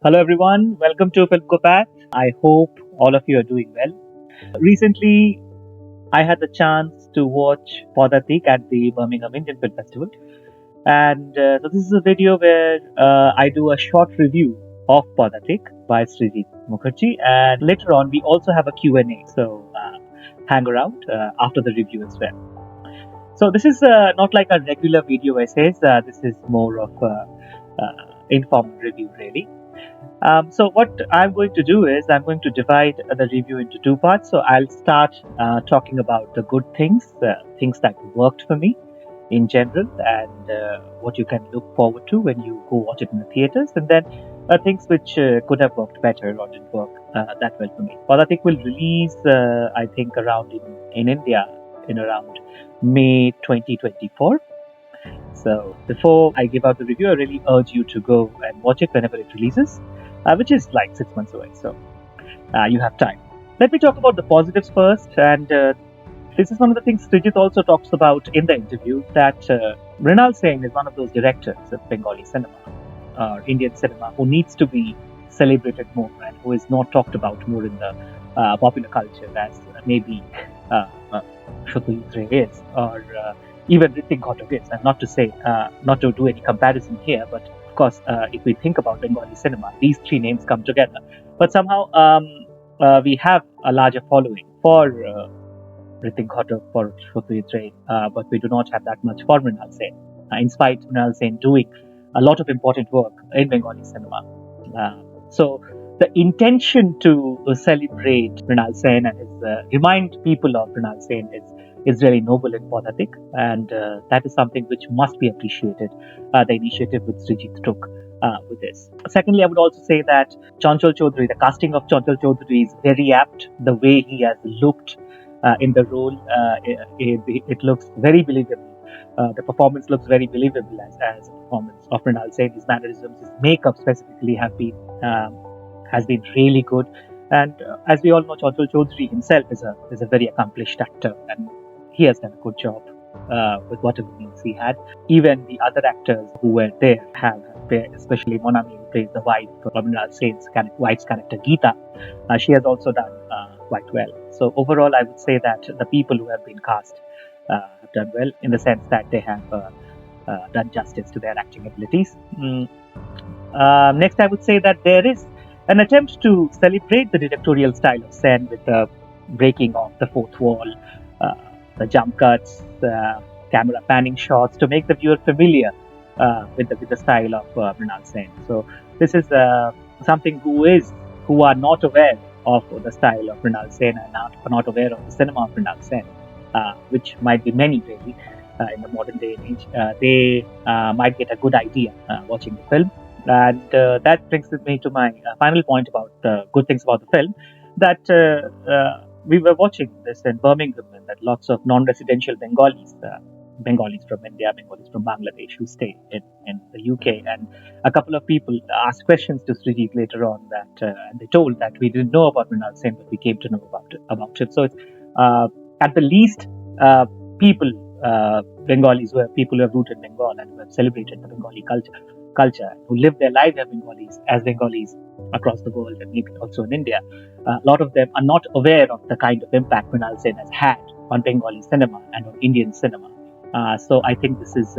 Hello everyone, welcome to Filmkopath. I hope all of you are doing well. Recently, I had the chance to watch Padatik at the Birmingham Indian Film Festival, and so this is a video where I do a short review of Padatik by Srijit Mukherji, and later on we also have a Q&A. So hang around after the review as well. So this is not like a regular video essays. This is more of a informal review, really. So what I'm going to do is I'm going to divide the review into two parts. So I'll start talking about the good things, things that worked for me in general, and what you can look forward to when you go watch it in the theaters, and then things which could have worked better or didn't work that well for me. Padatik will release, I think, around in India in around May 2024. So before I give out the review, I really urge you to go and watch it whenever it releases, which is like 6 months away. So you have time. Let me talk about the positives first. And this is one of the things Srijit also talks about in the interview, that Mrinal Sen is one of those directors of Bengali cinema or Indian cinema who needs to be celebrated more and who is not talked about more in the popular culture as maybe Chowdhury is, or even Hrithik Ghottak is. And not to say, not to do any comparison here, but of course, if we think about Bengali cinema, these three names come together. But somehow we have a larger following for Hrithik Ghottak, for Chowdhury, but we do not have that much for Mrinal Sen. In spite of Mrinal Sen doing a lot of important work in Bengali cinema. So the intention to celebrate Mrinal Sen and remind people of Mrinal Sen is really noble in Padatik, and that is something which must be appreciated. The initiative which Srijit took with this. Secondly, I would also say that Chanchal Chowdhury, the casting of Chanchal Chowdhury is very apt. The way he has looked in the role, it looks very believable. The performance looks very believable as a performance of Mrinal Sen. His mannerisms, his makeup specifically has been really good. And as we all know, Chanchal Chowdhury himself is a very accomplished actor, and he has done a good job with whatever means he had. Even the other actors who were there have, especially Monami, who plays the wife of Mrinal Sen's wife's character Geeta, she has also done quite well. So overall, I would say that the people who have been cast have done well, in the sense that they have done justice to their acting abilities. Next, I would say that there is an attempt to celebrate the directorial style of Sen with the breaking of the fourth wall, the jump cuts, camera panning shots to make the viewer familiar with the style of Mrinal Sen. So this is something who are not aware of the style of Mrinal Sen and not aware of the cinema of Mrinal Sen, which might be many really in the modern day and age. They might get a good idea watching the film. And that brings me to my final point about good things about the film, that we were watching this in Birmingham, and that lots of non-residential Bengalis from India, Bengalis from Bangladesh who stay in the UK, and a couple of people asked questions to Srijit later on that and they told that we didn't know about Mrinal Sen, but we came to know about it. So it's at the least people, Bengalis, people who have rooted in Bengal and who have celebrated the Bengali culture, who live their lives as Bengalis across the world and maybe also in India. A lot of them are not aware of the kind of impact Mrinal Sen has had on Bengali cinema and on Indian cinema. So I think this is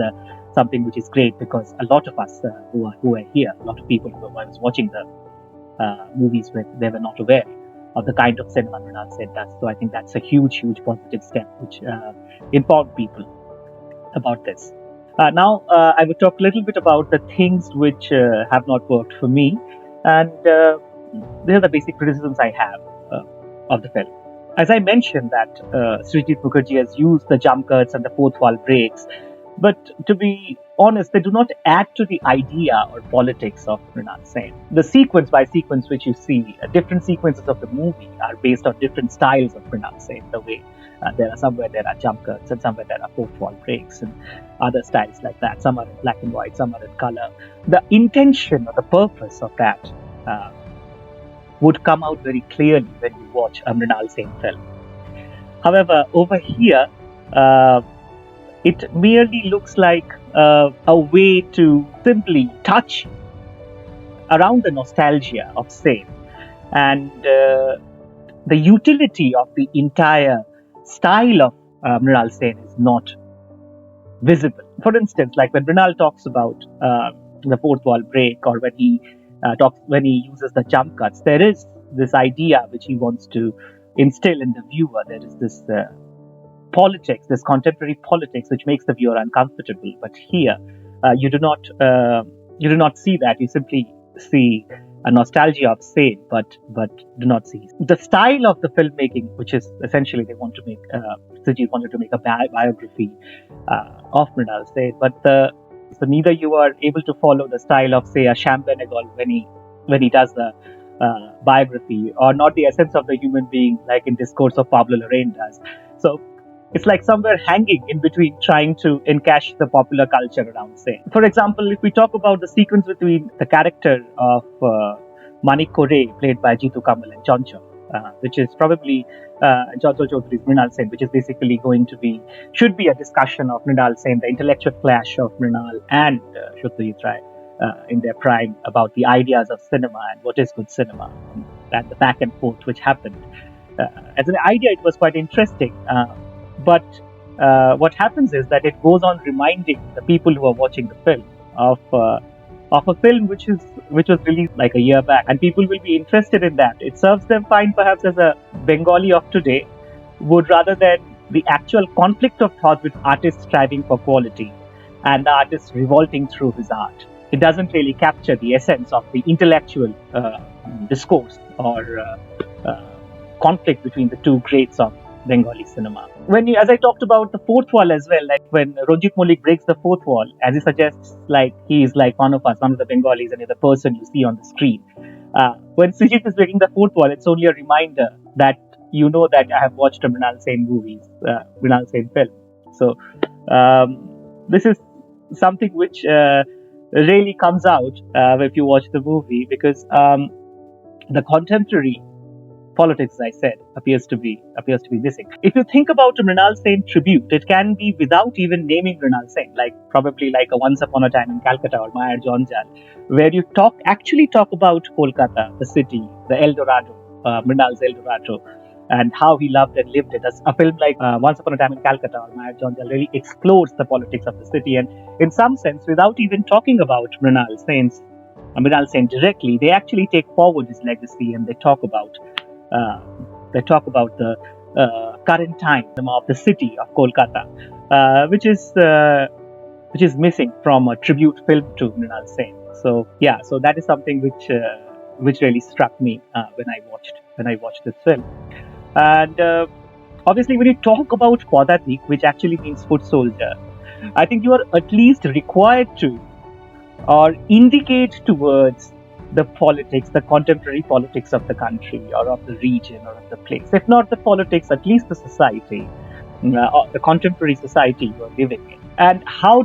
something which is great, because a lot of us who are here, a lot of people who I was watching the movies with, they were not aware of the kind of cinema Mrinal Sen does. So I think that's a huge positive step which informed people about this. Now, I will talk a little bit about the things which have not worked for me, and these are the basic criticisms I have of the film. As I mentioned that Srijit Mukherji has used the jump cuts and the fourth wall breaks, but to be honest, they do not add to the idea or politics of Mrinal Sen. The sequence by sequence which you see, different sequences of the movie are based on different styles of Mrinal Sen. The way there are jump cuts, and somewhere there are fourth wall breaks, and other styles like that. Some are in black and white, some are in color. The intention or the purpose of that would come out very clearly when you watch a Mrinal Sen film. However, over here, it merely looks like a way to simply touch around the nostalgia of Sen and the utility of the entire style of Mrinal Sen is not visible. For instance, like when Mrinal talks about the fourth wall break, or when he uses the jump cuts, there is this idea which he wants to instill in the viewer. There is this politics, this contemporary politics, which makes the viewer uncomfortable. But here, you do not see that. You simply see a nostalgia of Sen, but do not see the style of the filmmaking, which is essentially they want to make. Srijit wanted to make a biography of Mrinal Sen, but so neither you are able to follow the style of, say, a Sham Benegal when he does the biography, or not the essence of the human being like in Discourse of Pablo Larraín does. So it's like somewhere hanging in between, trying to encash the popular culture around Sen. For example, if we talk about the sequence between the character of Manik Kore, played by Jitu Kamal, and Chanchal, which is probably Chanchal Chowdhury's Mrinal Sen, which is basically should be a discussion of Mrinal Sen, the intellectual clash of Mrinal and Satyajit Ray in their prime about the ideas of cinema and what is good cinema, and the back and forth which happened. As an idea, it was quite interesting. But what happens is that it goes on reminding the people who are watching the film of a film which was released like a year back, and people will be interested in that. It serves them fine, perhaps, as a Bengali of today would, rather than the actual conflict of thought with artists striving for quality and the artist revolting through his art. It doesn't really capture the essence of the intellectual discourse or conflict between the two greats of Bengali cinema. As I talked about the fourth wall as well, like when Ranjit Maulik breaks the fourth wall, as he suggests, like he is like one of us, one of the Bengalis, and is the person you see on the screen. When Srijit is breaking the fourth wall, it's only a reminder that you know that I have watched a Mrinal Sen Mrinal Sen film. So this is something which really comes out if you watch the movie, because the contemporary politics, as I said, appears to be missing. If you think about a Mrinal Sen tribute, it can be without even naming Mrinal Sen, like probably like a Once Upon a Time in Calcutta or Maya Jonjal, where you actually talk about Kolkata, the city, the El Dorado, Mrinal's El Dorado, and how he loved and lived it. As a film like Once Upon a Time in Calcutta or Maya Jonjal really explores the politics of the city, and in some sense, without even talking about Mrinal Sen directly, they actually take forward his legacy, and they talk about the current time of the city of Kolkata, which is missing from a tribute film to Mrinal Sen. So that is something which really struck me when I watched this film. And obviously, when you talk about Padatik, which actually means foot soldier, I think you are at least required to or indicate towards the politics, the contemporary politics of the country or of the region or of the place. If not the politics, at least the society, the contemporary society you are living in. And how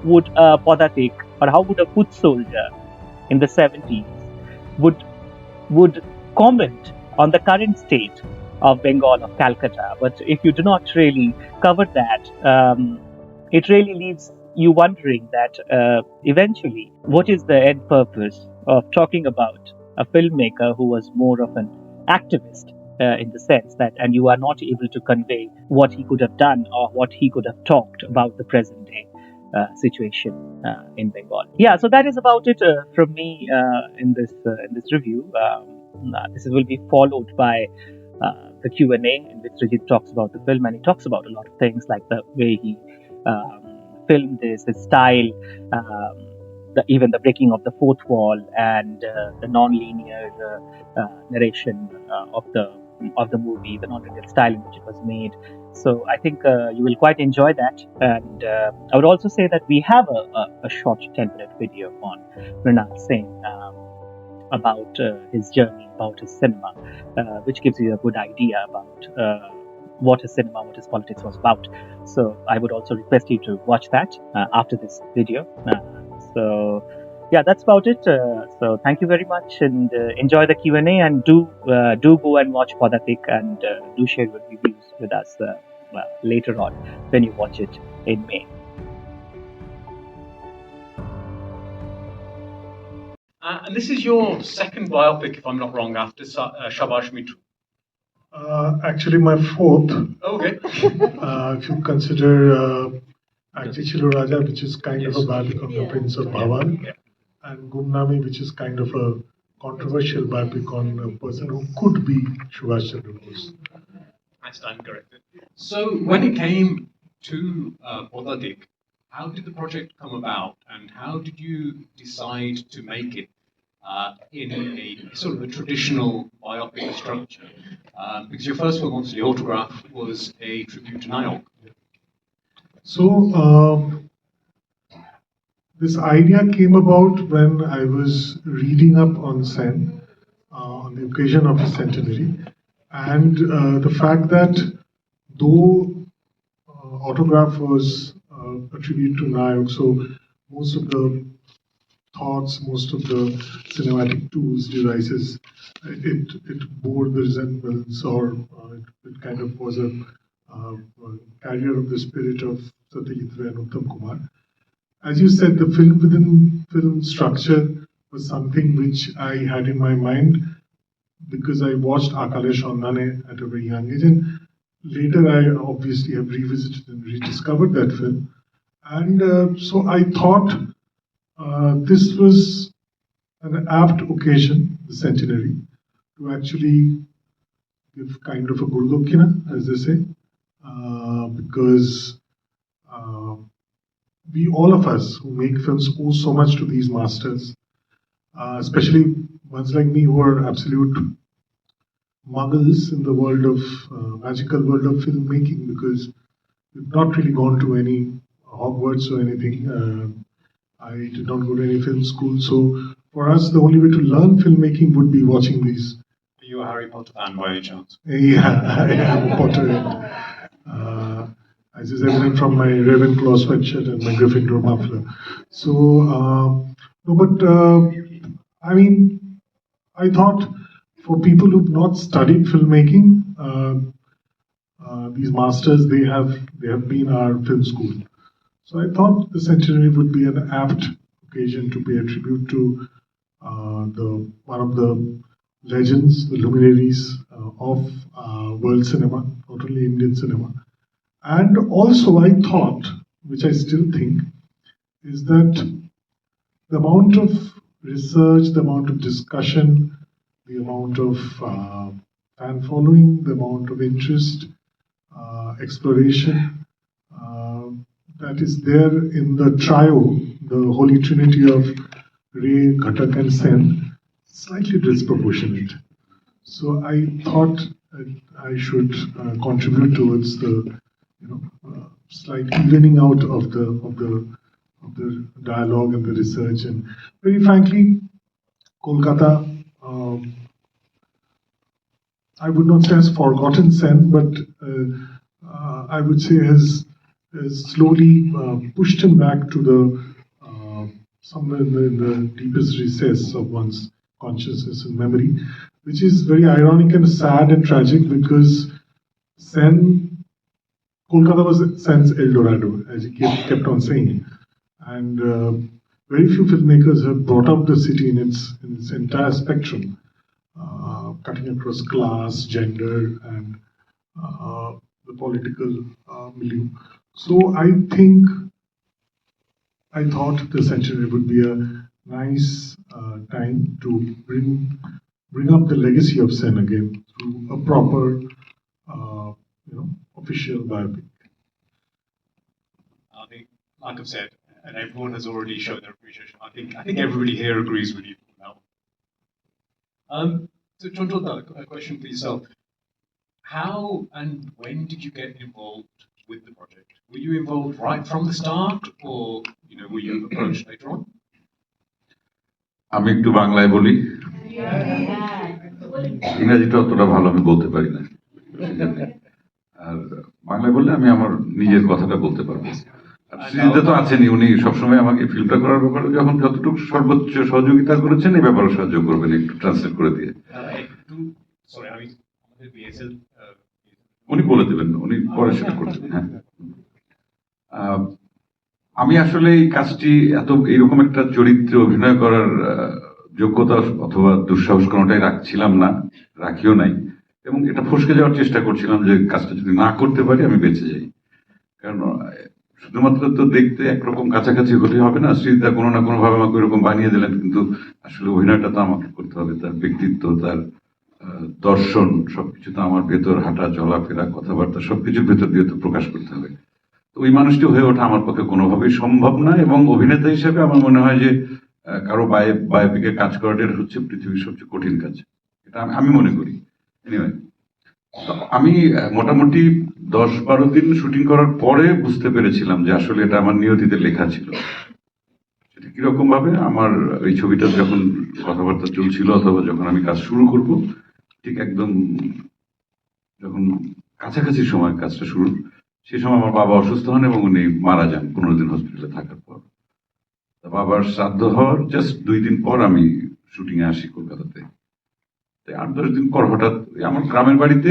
would a Padatik, or how would a foot soldier in the 70s would comment on the current state of Bengal, of Calcutta? But if you do not really cover that, it really leaves you wondering that eventually, what is the end purpose of talking about a filmmaker who was more of an activist in the sense that, and you are not able to convey what he could have done or what he could have talked about the present day situation in Bengal. Yeah, so that is about it from me in this review. This will be followed by the Q&A, in which Srijit talks about the film, and he talks about a lot of things like the way he filmed this, his style, even the breaking of the fourth wall, and the non-linear narration of the movie, the non-linear style in which it was made. So I think you will quite enjoy that. And I would also say that we have a short 10-minute video on Mrinal Sen about his journey, about his cinema, which gives you a good idea about what his cinema, what his politics was about. So I would also request you to watch that after this video. So yeah, that's about it. So thank you very much, and enjoy the Q&A, and do go and watch Padatik, and do share your reviews with us later on when you watch it in May. And this is your second biopic, if I'm not wrong, after Shabash Mitru. Actually, my fourth. Okay. If you consider Agji Chilo Raja, which is kind of a biopic on the Prince of Bhawan, and Gumnami, which is kind of a controversial biopic on a person who could be Subhash Chandra Bose. I stand corrected. So when it came to Padatik, how did the project come about, and how did you decide to make it in a sort of a traditional biopic structure? Because your first film, obviously, Autograph, was a tribute to Nayok. So this idea came about when I was reading up on Sen on the occasion of his centenary, and the fact that though Autograph was a tribute to Nayok, so most of the thoughts, most of the cinematic tools, devices, it bore the resemblance, or it kind of was a carrier of the spirit of Satyajit Ray and Uttam Kumar. As you said, the film within film structure was something which I had in my mind because I watched Akale Shandhane at a very young age, and later I obviously have revisited and rediscovered that film. And so I thought this was an apt occasion, the centenary, to actually give kind of a Gurdokina, as they say, because we, all of us who make films, owe so much to these masters, especially ones like me who are absolute muggles in the world of magical world of filmmaking, because we've not really gone to any Hogwarts or anything. I did not go to any film school, so for us, the only way to learn filmmaking would be watching these. Are you a Harry Potter fan by any chance? Yeah, I am a Potterhead. As is evident from my Ravenclaw sweatshirt and my Gryffindor muffler. So, no, but I mean, I thought for people who've not studied filmmaking, these masters, they have been our film school. So I thought the centenary would be an apt occasion to pay a tribute to one of the legends, the luminaries of world cinema, not only Indian cinema. And also I thought, which I still think, is that the amount of research, the amount of discussion, the amount of fan following, the amount of interest, exploration, that is there in the trio, the holy trinity of Ray, Ghatak and Sen, slightly disproportionate. So I thought I should contribute towards the slight evening out of the dialogue and the research. And very frankly, Kolkata, I would not say has forgotten Sen, but I would say has slowly pushed him back to the somewhere in the deepest recess of one's consciousness and memory, which is very ironic and sad and tragic, because Kolkata was Sen's El Dorado, as he kept on saying, and very few filmmakers have brought out the city in its entire spectrum, cutting across class, gender, and the political milieu. So I thought the centenary would be a nice time to bring up the legacy of Sen again through a proper, official biopic. I think, like I've said, and everyone has already shown their appreciation. I think everybody here agrees with you now. So Chanchal, a question for yourself. How and when did you get involved with the project? Were you involved right from the start, or were you approached later on? আমি একটু বাংলায় বলি, ইংরেজিটা অতটা ভালো আমি বলতে পারি না, আর বাংলায় বললে আমি আমার নিজের কথাটা বলতে পারবো। সৃজিত তো আছেনই, উনি সবসময় আমাকে ফিল্মটা করার ব্যাপারে যখন যতটুকু সর্বোচ্চ সহযোগিতা করেছেন, এই ব্যাপারে সাহায্য করবেন একটু ট্রান্সলেট করে দিয়ে। উনি বলে দেবেন, উনি পরে সেটা করতেন। হ্যাঁ, আমি আসলে এই কাজটি এরকম একটা চরিত্রে অভিনয় করার যোগ্যতা অথবা দুঃসাহস কোনোটাই রাখছিলাম না, রাখিও নাই, এবং এটা ফসকে যাওয়ার চেষ্টা করছিলাম যে কাজটা যদি না করতে পারি আমি বেঁচে যাই। কারণ শুধুমাত্র তো দেখতে একরকম কাছাকাছি হলে হবে না, শ্রীদা কোনো না কোনো ভাবে আমাকে এরকম বানিয়ে দিলেন, কিন্তু আসলে অভিনয়টা তো আমাকে করতে হবে, তার ব্যক্তিত্ব, তার দর্শন, সবকিছু তো আমার ভেতর, হাঁটা চলাফেরা কথাবার্তা সবকিছুর ভেতর দিয়ে তো প্রকাশ করতে হবে। তো ওই মানুষটি হয়ে ওঠা আমার পক্ষে কোনোভাবেই সম্ভব না, এবং অভিনেতা হিসেবে আমার মনে হয় যে কারো বায়োপিকে কাজ করাটা এটা হচ্ছে পৃথিবীর সবচেয়ে কঠিন কাজ, এটা আমি মনে করি। এনিওয়ে, আমি মোটামুটি 10-12 দিন শুটিং করার পরে বুঝতে পেরেছিলাম যে আসলে এটা আমার নিয়তিতে লেখা ছিল। সেটা কিরকম ভাবে, আমার এই ছবিটা যখন কথাবার্তা চলছিল অথবা যখন আমি কাজ শুরু করব, ঠিক একদম যখন কাছাকাছি সময় কাজটা শুরু, সেই সময় আমার বাবা অসুস্থ হন এবং উনি মারা যান 15 দিন হসপিটালে থাকার পর। বাবার শ্রাদ্ধ হওয়ার জাস্ট 2 দিন পর আমি শুটিং এ আসি কলকাতাতে। 8-10 দিন পর হঠাৎ আমার গ্রামের বাড়িতে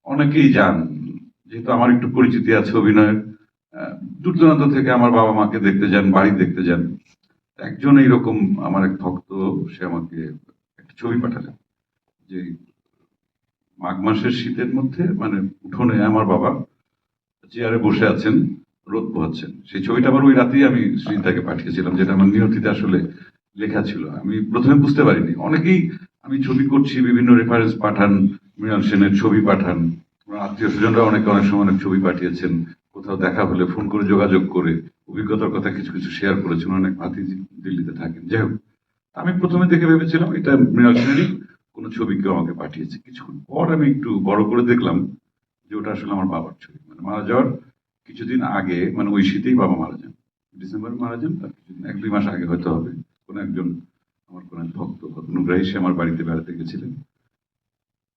অনেকেই যান, যেহেতু আমার একটু পরিচিতি আছে অভিনয়ের, দূর দূরান্ত থেকে আমার বাবা মাকে দেখতে যান, বাড়ি দেখতে যান। একজন এইরকম আমার এক ভক্ত, সে আমাকে একটা ছবি পাঠালেন যে মাঘ মাসের শীতের মধ্যে মানে উঠোনে আমার বাবা চেয়ারে বসে আছেন, রোদ পোহাচ্ছেন। সেই ছবিটা আবার ওই রাতেই আমি শ্রীতাকে পাঠিয়েছিলাম, যেটা আমার নিয়তিতে আসলে লেখা ছিল। আমি প্রথমে বুঝতে পারিনি। অনেকেই আমি ছবি করছি বিভিন্ন রেফারেন্স পাঠান, মৃণাল সেনের ছবি পাঠান, আত্মীয় স্বজনরা অনেকে অনেক সময় অনেক ছবি পাঠিয়েছেন, কোথাও দেখা হলে ফোন করে যোগাযোগ করে অভিজ্ঞতার কথা কিছু কিছু শেয়ার করেছেন, অনেক ভাতিজি দিল্লিতে থাকেন। যাই হোক, আমি প্রথমে দেখে ভেবেছিলাম এটা মৃণাল সেনেরই কোনো ছবি কেউ আমাকে পাঠিয়েছে। কিছুক্ষণ পর আমি একটু বড় করে দেখলাম যে ওটা আসলে আমার বাবার ছবি। মানে মারা যাওয়ার কিছুদিন আগে, মানে ওই শীতেই বাবা মারা যান, ডিসেম্বরে মারা যান, তার কিছুদিন 1-2 মাস আগে হয়তো হবে, কোন একজন আমার কোন এক ভক্ত অনুগ্রাহী সে আমার বাড়িতে বেড়াতে গেছিলেন।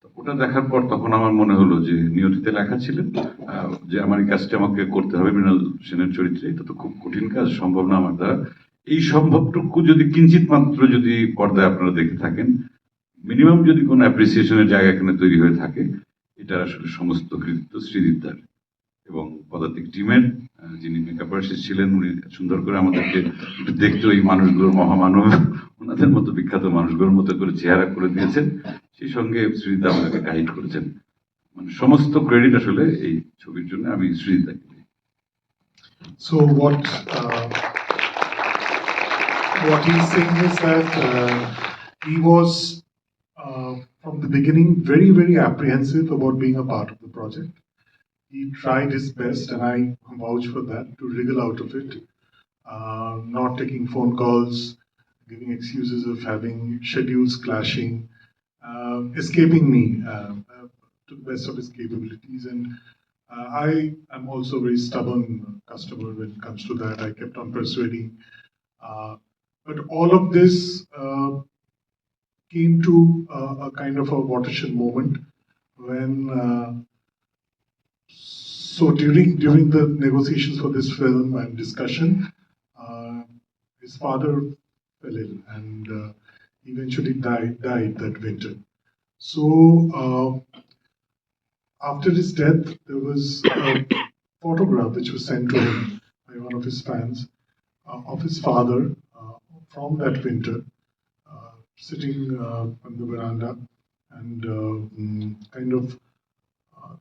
তো ওটা দেখার পর তখন আমার মনে হলো যে নিয়তিতে লেখা ছিলেন যে আমার এই কাজটা আমাকে করতে হবে মৃণাল সেনের চরিত্রে, এটা তো খুব কঠিন কাজ, সম্ভব না আমার দ্বারা। এই সম্ভবটুকু যদি কিঞ্চিত মাত্র যদি পর্দায় আপনারা দেখে থাকেন, মিনিমাম যদি কোনো অ্যাপ্রিসিয়েশনের জায়গা এখানে তৈরি হয়ে থাকে, এটা আসলে সমস্ত কৃতিত্ব শ্রীজিৎদার এবং পদাতিক টিমের, যিনি মেকআপ আর্টিস্ট ছিলেন, উনি সুন্দর করে আমাদেরকে দেখতে ওই মানুষগুলোর মহামানব, ওনাদের মতো বিখ্যাত মানুষগুলোর মতো করে চেহারা করে দিয়েছেন। সেই সঙ্গে শ্রীজিৎ আমাদেরকে গাইড করেছেন। মানে সমস্ত ক্রেডিট আসলে এই ছবির জন্য আমি শ্রীজিৎদাকে দিই। So what he's saying is that he was from the beginning very apprehensive about being a part of the project. He tried his best, and I vouch for that, to wriggle out of it, not taking phone calls, giving excuses of having schedules clashing, escaping me to the best of his capabilities. And I am also a very stubborn customer when it comes to that. I kept on persuading. But all of this came to a kind of a watershed moment when so during the negotiations for this film and discussion, his father fell ill and eventually died that winter. So after his death, there was a photograph which was sent to him by one of his fans of his father from that winter, sitting on the veranda, and kind of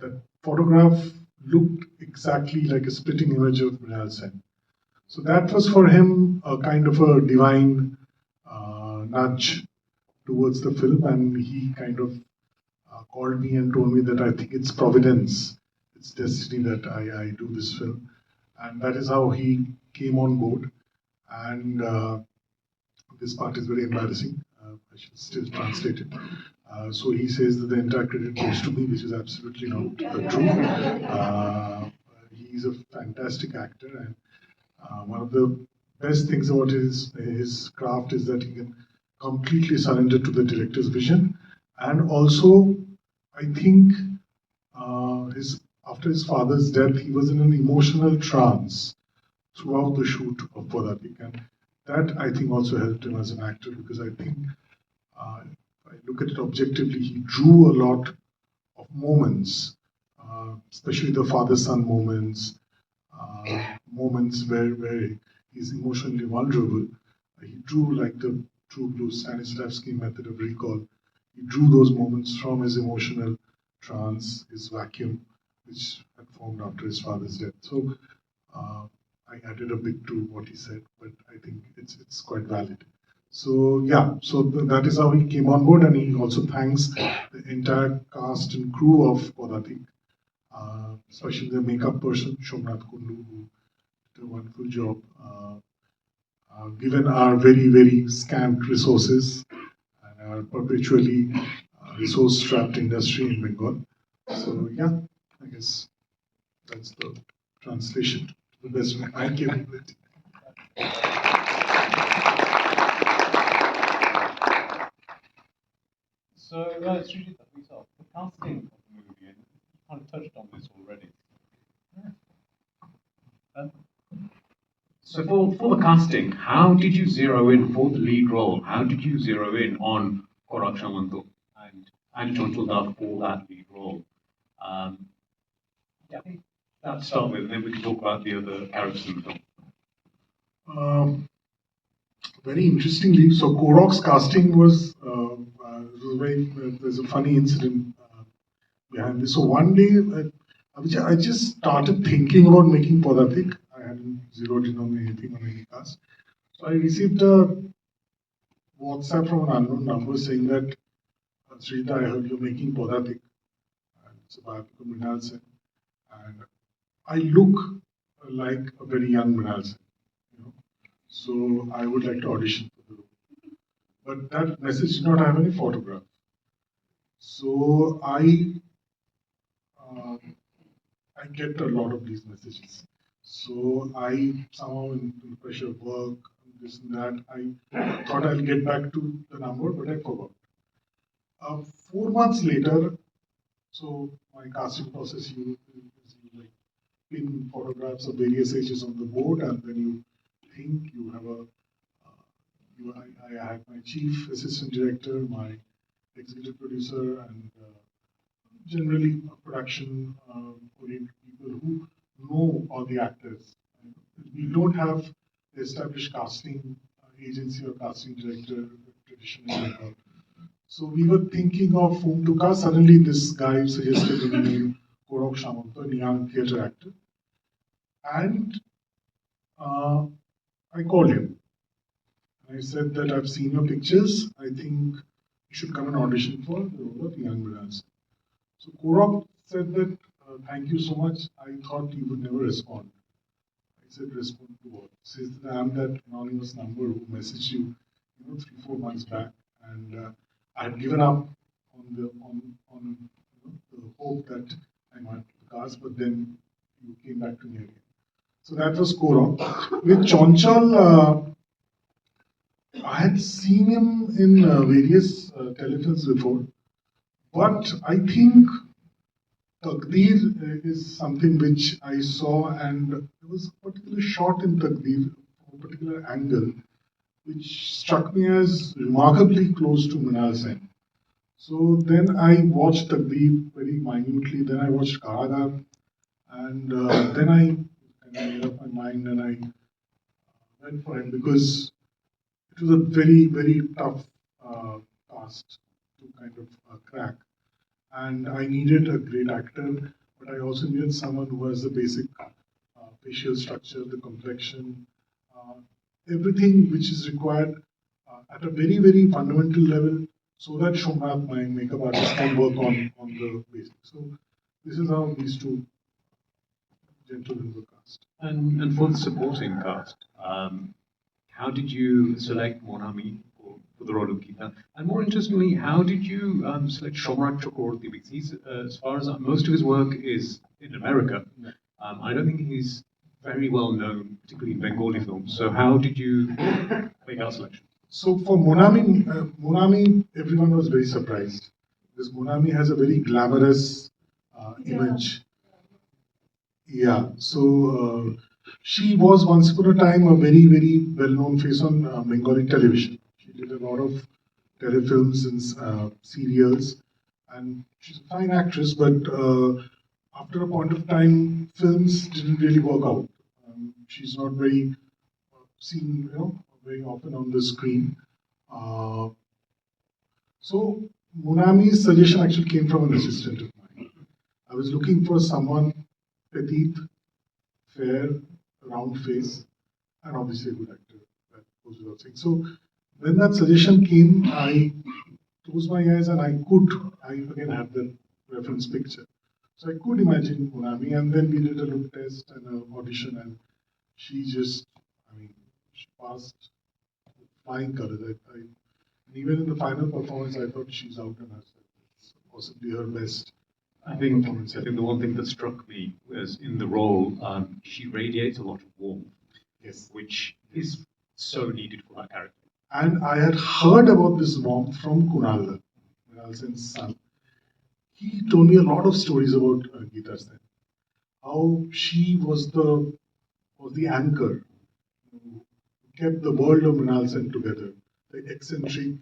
that photograph looked exactly like a splitting image of Mrinal Sen. So that was for him a kind of a divine nudge towards the film, and he kind of called me and told me that I think it's providence, it's destiny that I do this film, and that is how he came on board. And this part is very embarrassing. I should still translate it. So he says that the entire credit goes to me, which is absolutely not true. He's a fantastic actor, and one of the best things about his craft is that he can completely surrender to the director's vision. And also, I think after his father's death, he was in an emotional trance throughout the shoot of Padatik, and that I think also helped him as an actor, because I think if I look at it objectively, he drew a lot of moments, especially the father-son moments, moments where he's emotionally vulnerable. He drew like the true blue Stanislavski method of recall. He drew those moments from his emotional trance, his vacuum, which had formed after his father's death. So I added a bit to what he said, but I think it's quite valid. So yeah, so that is how he came on board, and he also thanks the entire cast and crew of Padatik, especially the makeup person Shomnath Kundu, who did a wonderful job. Given our very scant resources and our perpetually resource-strapped industry in Bengal. So yeah, I guess that's the translation to the best of my capability. So, Srijit, the casting of the movie, and you kind of touched on this already. So for the casting, how did you zero in for the lead role? How did you zero in on Korak Shamanto and Chanchal Chowdhury for that lead role? Yeah, I think let's start with, and then we can talk about the other characters in the film. Very interestingly, so Korok's casting was very. There's a funny incident behind this. So one day, I just started thinking about making Padatik. I hadn't zeroed in on anything on any cast. So I received a WhatsApp from an unknown number saying that Srijit, I heard you're making Padatik. And it's a biopic of Mrinal Sen. And I look like a very young Mrinal Sen. You know? So I would like to audition for the role. But that message did not have any photograph. So I get a lot of these messages. So I somehow in the pressure of work, this and that, I thought I'll get back to the number, but I forgot. 4 months later, so my casting process, you like pin photographs of various ages on the board, and then you think you have a. I had my chief assistant director, my executive producer, and generally production oriented people who know all the actors. We don't have the established casting agency or casting director tradition in Bengal. So we were thinking of whom to cast. Suddenly, this guy suggested the name Korak Shamanto, a young theatre actor, and I called him. I said that I've seen your pictures. I think you should come and audition for the role of young Mrinal Sen. So Korak said that, thank you so much. I thought you would never respond. I said, respond to what? He says that I'm that anonymous number who messaged you, 3-4 months back, and I had given up on the hope that I might cast, but then you came back to me again. So that was Korak. With Chanchal, I had seen him in various telefilms before, but I think Takdeer is something which I saw, and there was a particular shot in Takdeer, a particular angle, which struck me as remarkably close to Mrinal Sen. So then I watched Takdeer very minutely, then I watched Karagar, and then I made up my mind and I went for him because it was a very tough task to kind of crack. And I needed a great actor, but I also needed someone who has the basic facial structure, the complexion, uh, everything which is required at a very fundamental level, so that Shomnath, my makeup artist, can work on the basics. So this is how these two gentlemen were cast. And for the supporting cast, how did you select Monami for the role of Geeta? And more interestingly, how did you select Shomrak Chakraborty? Because he's, as far as most of his work is in America, I don't think he's very well known, particularly in Bengali films. So how did you make our selection? So for Monami, everyone was very surprised because Monami has a very glamorous image. Yeah, so she was once upon a time a very well-known face on Bengali television. She did a lot of telefilms and serials, and she's a fine actress. But after a point of time, films didn't really work out. She's not very seen, very often on the screen. Uh, so Munami's suggestion actually came from an assistant of mine. I was looking for someone petite, fair, round face, and obviously a good actor. That goes without saying. So when that suggestion came, I closed my eyes and I again had the reference picture. So I could imagine Munami, and then we did a look test and an audition, and she just, I mean, she passed with flying colors. And even in the final performance, I thought she's out on herself. It's possibly her best performance. I think the one thing that struck me was in the role, she radiates a lot of warmth, Yes. which is so needed for that character. And I had heard about this warmth from Mrinal Sen's son. He told me a lot of stories about Geeta Sen. How she was the anchor who kept the world of Mrinal Sen together. The eccentric,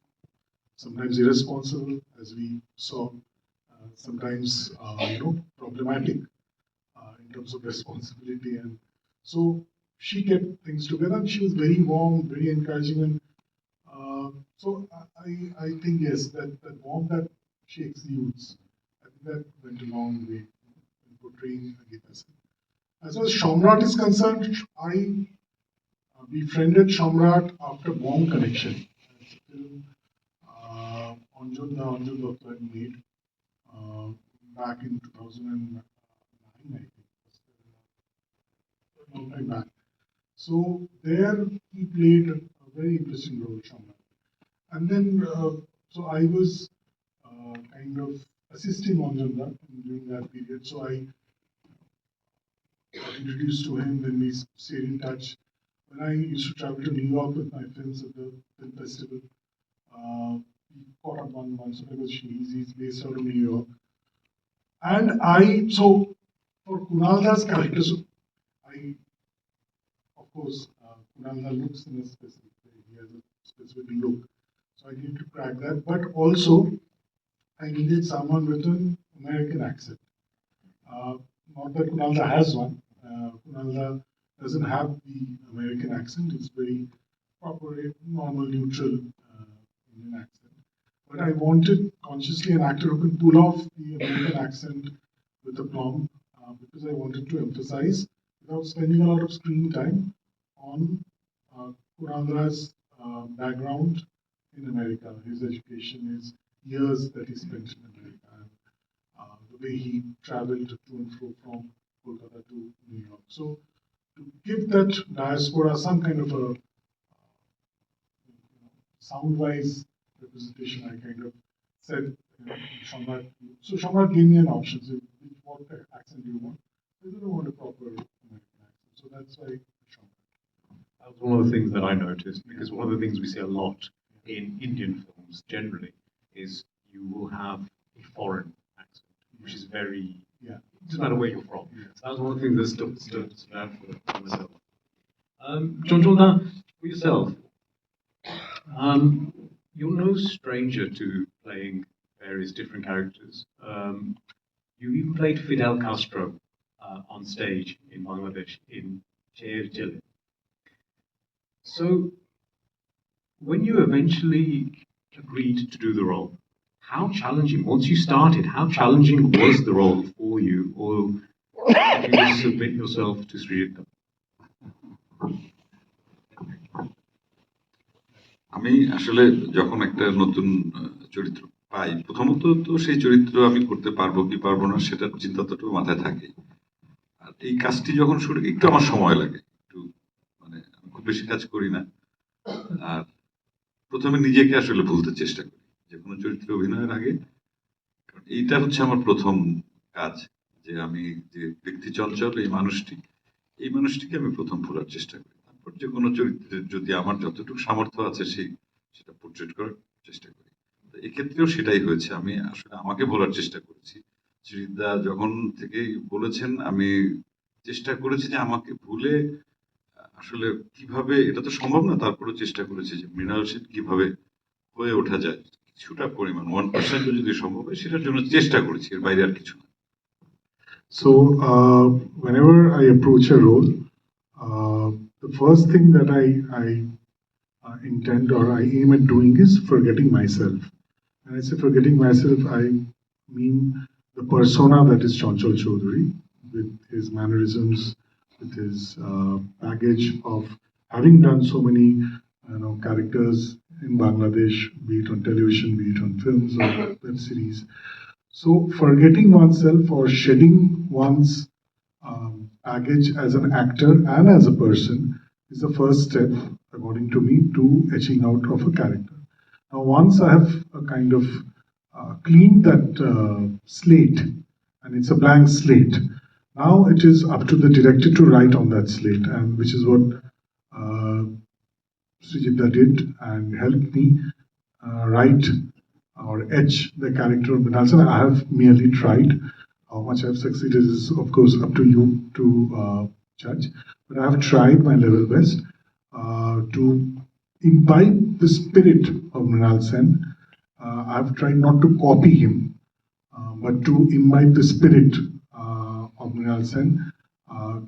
sometimes irresponsible, as we saw, sometimes problematic in terms of responsibility, and so she kept things together. And she was very warm, very encouraging, and so I think yes, that warmth that she exudes, I think that went a long way in portraying Geeta Sen. As far as Shamrat is concerned, I befriended Shamrat after Bomb Connection. It's a film Anjun Dutta had made back in 2009, I think. A long time back. So there he played a very interesting role, Shamrat. And then, so I was kind of assisting Anjun during that period. So I got introduced to him, then we stayed in touch. When I used to travel to New York with my films at the film festival, we caught up once because he's based out of New York. And so for Kunalda's character, so of course, Kunalda looks in a specific way. He has a specific look. So I needed to crack that. But also, I needed someone with an American accent. Not that Kunalda has one. Kunalda doesn't have the American accent. It's very proper, normal, neutral Indian accent. But I wanted consciously an actor who can pull off the American accent with aplomb because I wanted to emphasize, without spending a lot of screen time, on Kunalda's background in America, his education, his years that he spent in America, and the way he traveled to and fro from Kolkata to New York. So to give that diaspora some kind of a sound-wise representation, I kind of said, Shamrat. So Shamrat gave me an option. So what accent do you want? I don't want a proper American accent. So that's why Shamrat. That was one of the things that I noticed, because one of the things we see a lot in Indian films generally is you will have a foreign accent, which is very, it doesn't matter where you're from. So that was one of the things that stood out for myself. Chanchal, now, for yourself, you're no stranger to playing various different characters. You even played Fidel Castro on stage in Bangladesh in Chair Jile. So, when you eventually agreed to do the role, how challenging, once you started, how challenging was the role for you, or did you just submit yourself to Srijit? আমি আসলে যখন একটা নতুন চরিত্র পাই, প্রথমত তো সেই চরিত্র আমি করতে পারবো কি পারবো না সেটার চিন্তা তো মাথায় থাকে। আর এই কাজটি যখন শুরু, একটু আমার সময় লাগে, একটু মানে আমি খুব বেশি কাজ করি না। আর প্রথমে নিজেকে আসলে ভুলতে চেষ্টা করি যে কোনো চরিত্রে অভিনয়ের আগে, কারণ এইটা হচ্ছে আমার প্রথম কাজ, যে আমি যে ব্যক্তি চঞ্চল এই মানুষটিকে আমি প্রথম ভোলার চেষ্টা করি। তারপর যে কোনো চরিত্রের যদি আমার যতটুকু সামর্থ্য আছে সেটা পোর্ট্রেট করার চেষ্টা করি। এক্ষেত্রেও সেটাই হয়েছে, আমি আসলে আমাকে বলার চেষ্টা করেছি। শ্রীদা যখন থেকে বলেছেন, আমি চেষ্টা করেছি যে আমাকে ভুলে আসলে কিভাবে, এটা তো সম্ভব না, তারপরেও চেষ্টা করেছি যে মৃণাল সেন কিভাবে হয়ে ওঠা যায়, কিছুটা পরিমাণ 1% যদি সম্ভব হয় সেটার জন্য চেষ্টা করেছি, এর বাইরে আর কিছু না। So whenever I approach a role, the first thing that intend or I aim at doing is forgetting myself. And I say forgetting myself, I mean the persona that is Chanchal Chowdhury, with his mannerisms, with his baggage of having done so many characters in Bangladesh, be it on television, be it on films or web series. So forgetting oneself or shedding one's baggage as an actor and as a person is the first step, according to me, to etching out of a character. Now, once I have kind of cleaned that slate, and it's a blank slate, now it is up to the director to write on that slate, and which is what Srijit did and helped me write or etch the character of Mrinal Sen. I have merely tried. How much I have succeeded is, of course, up to you to judge. But I have tried my level best to imbibe the spirit of Mrinal Sen. I have tried not to copy him, but to imbibe the spirit of Mrinal Sen,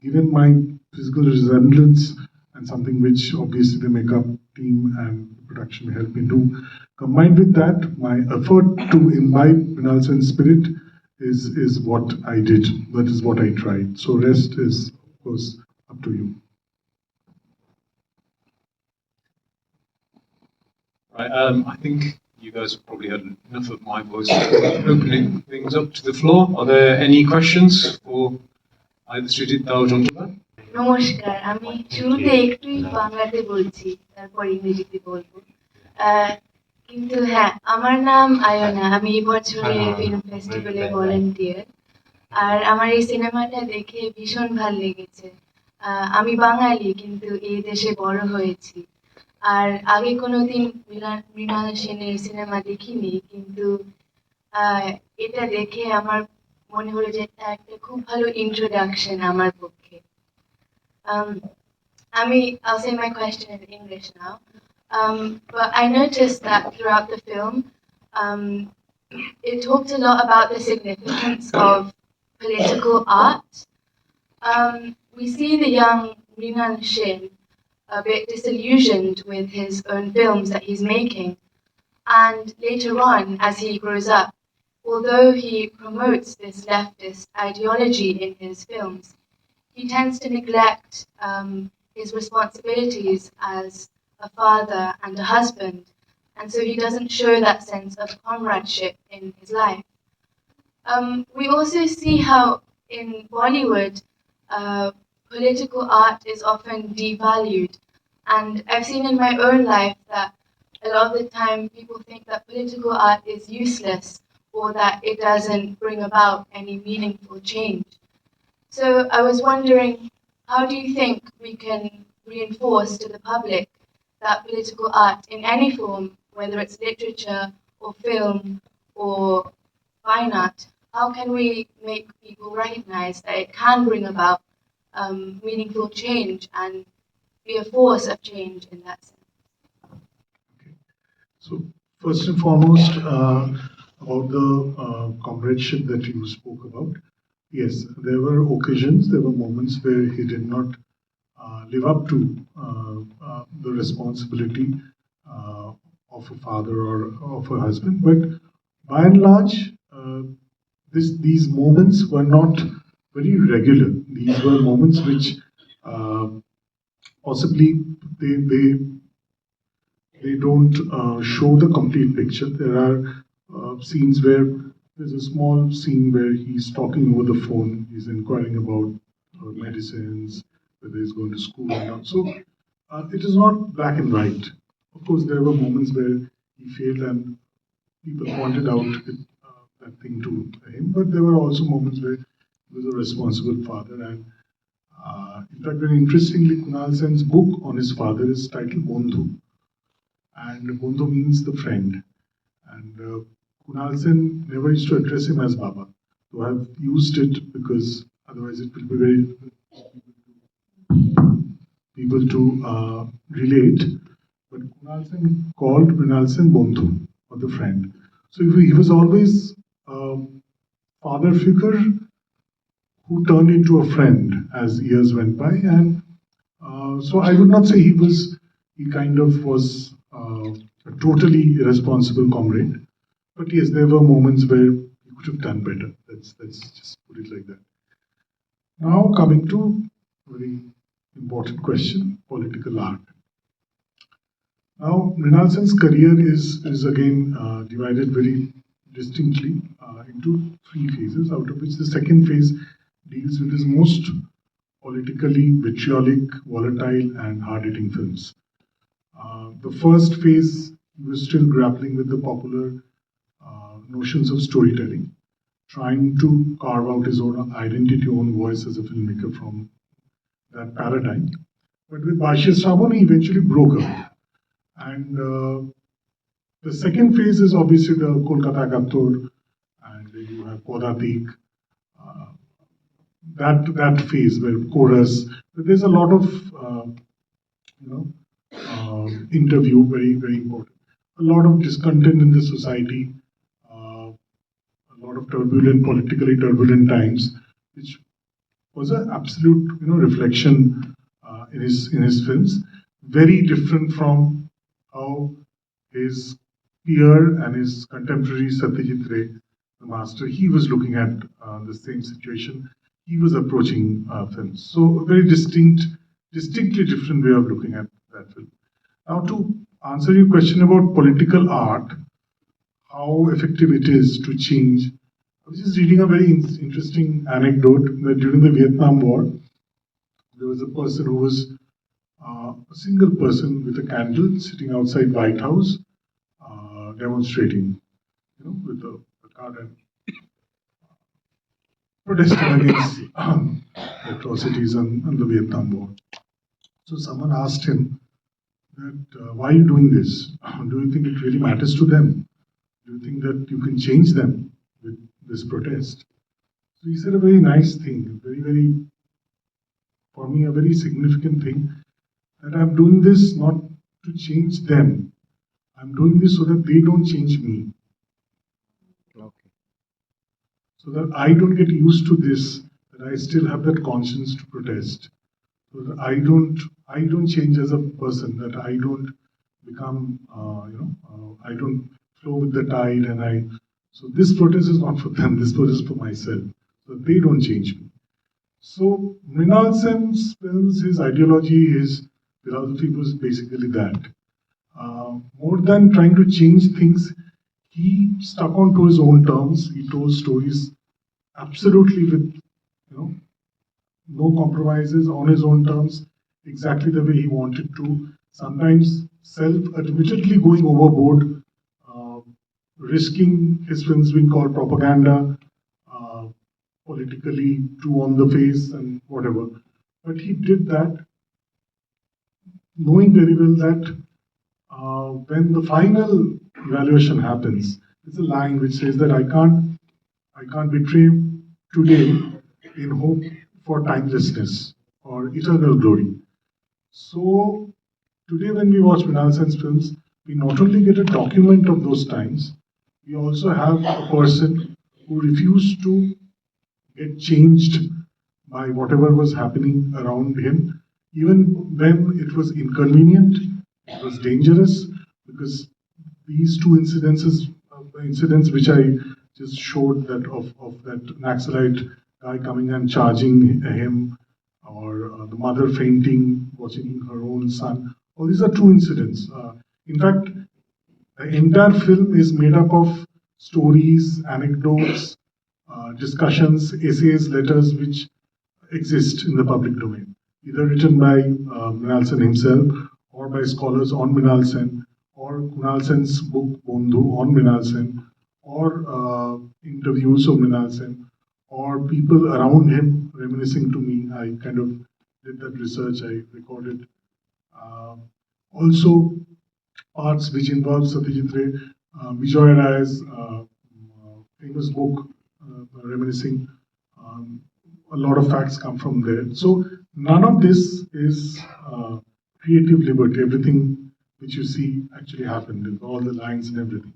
given my physical resemblance and something which obviously the makeup team and production helped me do. Combined with that, my effort to imbibe Mrinal Sen's spirit is what I did. That is what I tried. So rest is, of course, up to you. Right, I think you guys have probably heard enough of my voice. Opening things up to the floor. Are there any questions for either Srijit or Chanchal? নমস্কার, আমি শুরুতে একটুই বাংলাতে বলছি, তারপর ইংরেজিতে বলবো। কিন্তু হ্যাঁ, আমার নাম আয়না, আমি এই বছরে ফিল্ম ফেস্টিভ্যালে ভলান্টিয়ার। আর আমার এই সিনেমাটা দেখে ভীষণ ভাল লেগেছে। আমি বাঙালি, কিন্তু এই দেশে বড় হয়েছি। আর আগে কোনোদিন মৃণাল সেনের সিনেমা দেখিনি, কিন্তু এটা দেখে আমার মনে হলো যে এটা একটা খুব ভালো ইন্ট্রোডাকশন আমার পক্ষে। I'll say my question in English now. But I noticed that throughout the film, it talked a lot about the significance of political art. We see the young Mrinal Sen a bit disillusioned with his own films that he's making. And later on, as he grows up, although he promotes this leftist ideology in his films, he tends to neglect his responsibilities as a father and a husband, and so he doesn't show that sense of comradeship in his life. We also see how in Bollywood, political art is often devalued, and I've seen in my own life that a lot of the time people think that political art is useless or that it doesn't bring about any meaningful change. So I was wondering, how do you think we can reinforce to the public that political art in any form, whether it's literature or film or fine art, how can we make people recognize that it can bring about meaningful change and be a force of change in that sense? Okay. So first and foremost, about the comradeship that you spoke about. Yes, there were occasions, there were moments where he did not live up to the responsibility of a father or of a husband. But by and large, these moments were not very regular. These were moments which possibly they don't show the complete picture. There are scenes where there's a small scene where he's talking over the phone, he's inquiring about medicines, whether he's going to school or not. So it is not black and white. Of course, there were moments where he failed and people pointed out that thing to him, but there were also moments where he was a responsible father. And in fact, very interestingly, Kunal Sen's book on his father is titled Bondhu. And Bondhu means the friend. And Kunal Sen never used to address him as Baba. So I've used it because otherwise it will be very difficult people to relate. But Kunal Sen called Mrinal Sen Bondhu, or the friend. So he was always a father figure who turned into a friend as years went by. And so I would not say he was he kind of was a totally irresponsible comrade. But yes, there were moments where he could have done better. Let's just put it like that. Now coming to a very important question: political art. Now, Mrinal Sen's career is again divided very distinctly into three phases, out of which the second phase deals with his most politically vitriolic, volatile, and hard-hitting films. The first phase, he was still grappling with the popular notions of storytelling, trying to carve out his own identity, own voice as a filmmaker from that paradigm. But with Bashir Sravan, he eventually broke up. And the second phase is obviously the Kolkata Gattur, and you have Padatik, that phase where chorus. There's a lot of interview, very important. A lot of discontent in the society, a lot of politically turbulent times, which was an absolute reflection in his films. Very different from how his peer and his contemporary Satyajit Ray, the master, he was looking at the same situation. He was approaching films. So a very distinctly different way of looking at that film. Now, to answer your question about political art, how effective it is to change, I was just reading a very interesting anecdote that during the Vietnam War, there was a person who was a single person with a candle sitting outside White House, demonstrating, with a card and protesting against atrocities and the Vietnam War. So someone asked him that, why are you doing this? Do you think it really matters to them? Do you think that you can change them with this protest? So he said a very nice thing, for me, a very significant thing, that I'm doing this not to change them. I'm doing this so that they don't change me. Okay. So that I don't get used to this, that I still have that conscience to protest. So that I don't change as a person, that I don't become, I don't flow with the tide, so this protest is not for them, this protest is for myself. So they don't change me. So Mrinal Sen's films, his ideology, his philosophy was basically that. More than trying to change things, he stuck on to his own terms. He told stories absolutely with, no compromises, on his own terms, exactly the way he wanted to. Sometimes self-admittedly going overboard, risking his films being called propaganda, politically too on the face and whatever. But he did that knowing very well that when the final evaluation happens, there's a line which says that I can't betray today in hope for timelessness or eternal glory. So today when we watch Mrinal Sen's films, we not only get a document of those times, we also have a person who refused to get changed by whatever was happening around him, even when it was inconvenient, it was dangerous, because these two incidents which I just showed, that of that Naxalite guy coming and charging him, or the mother fainting, watching her own son, all these are true incidents. In fact, the entire film is made up of stories, anecdotes, discussions, essays, letters which exist in the public domain, either written by Mrinal Sen himself, or by scholars on Mrinal Sen, or Kunal Sen's book Bondhu on Mrinal Sen, or interviews of Mrinal Sen, or people around him reminiscing to me. I kind of did that research, I recorded. Also, parts which involve Satyajit Ray, Bijoy Rai's famous book, reminiscing. A lot of facts come from there. So none of this is creative liberty. Everything which you see actually happened, all the lines and everything.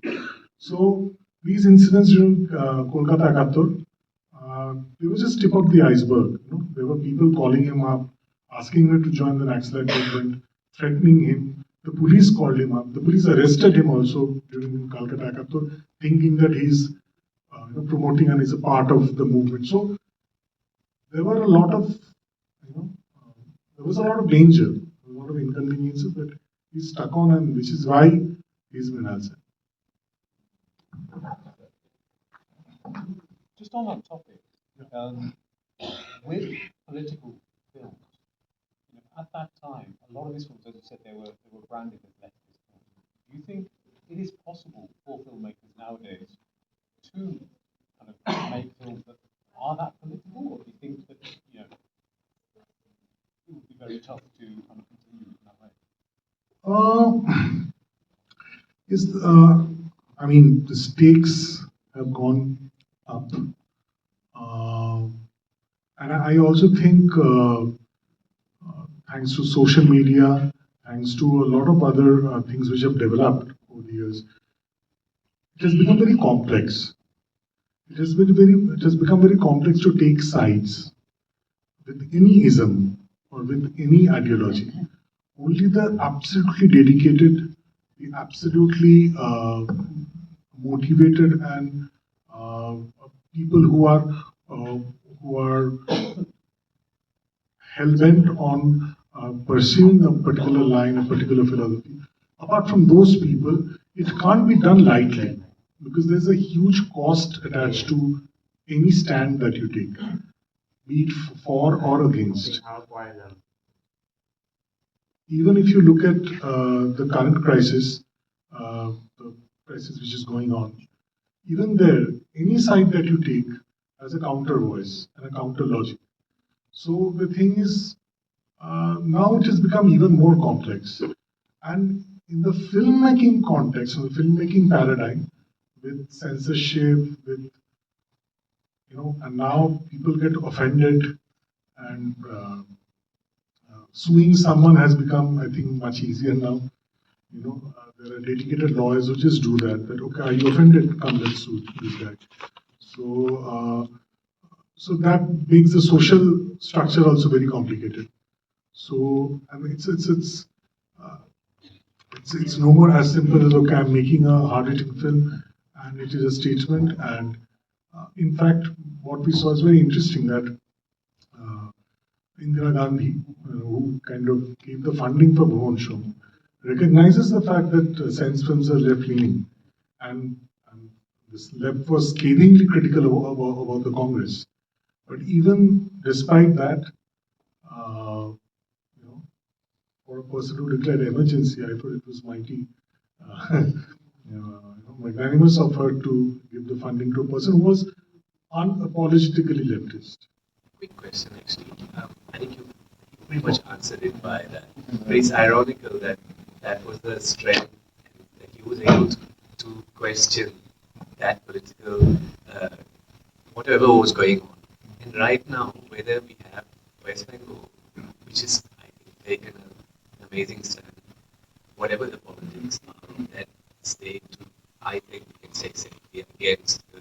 So these incidents during Kolkata Gattur, they were just tip of the iceberg. There were people calling him up, asking him to join the Naxalite movement, threatening him. The police called him up. The police arrested him also during Calcutta Ekattor, thinking that he's promoting and is a part of the movement. So there were a lot of, there was a lot of danger, a lot of inconveniences, but he stuck on, and which is why he's Mrinal Sen. Just on that topic, with political films, at that time, a lot of these films, as you said, they were branded as leftist films. Do you think it is possible for filmmakers nowadays to kind of make films that are that political, or do you think that it would be very tough to kind of continue in that way? I mean, the stakes have gone up, and I also think, thanks to social media, thanks to a lot of other things which have developed over the years, it has become very complex. It has become very complex to take sides with any ism or with any ideology. Only the absolutely dedicated, the absolutely motivated, and people who are hell-bent on pursuing a particular line, a particular philosophy. Apart from those people, it can't be done lightly, because there's a huge cost attached to any stand that you take, be it for or against. Even if you look at the current crisis, the crisis which is going on, even there, any side that you take has a counter voice and a counter logic. So the thing is, now it has become even more complex. And in the filmmaking context, in the filmmaking paradigm, with censorship, with, and now people get offended, and suing someone has become, I think, much easier now. There are dedicated lawyers who just do that. That, okay, are you offended? Come, let's sue this guy. So that makes the social structure also very complicated. So I mean, it's no more as simple as, okay, I'm making a hard-hitting film and it is a statement. And in fact, what we saw is very interesting, that Indira Gandhi, who kind of gave the funding for Bhuvan Show, recognizes the fact that Sen's films are left-leaning, and this left was scathingly critical about the Congress. But even despite that, for a person who declared emergency, I thought it was mighty magnanimous of her to give the funding to a person who was unapologetically leftist. Quick question, actually. I think you pretty much answered it by that. But it's ironical that that was the strength, that he was able to question that political, whatever was going on. And right now, whether we have West Bengal, which is, I think, taken an amazing stand, whatever the politics are, that state, I think we can say safely against the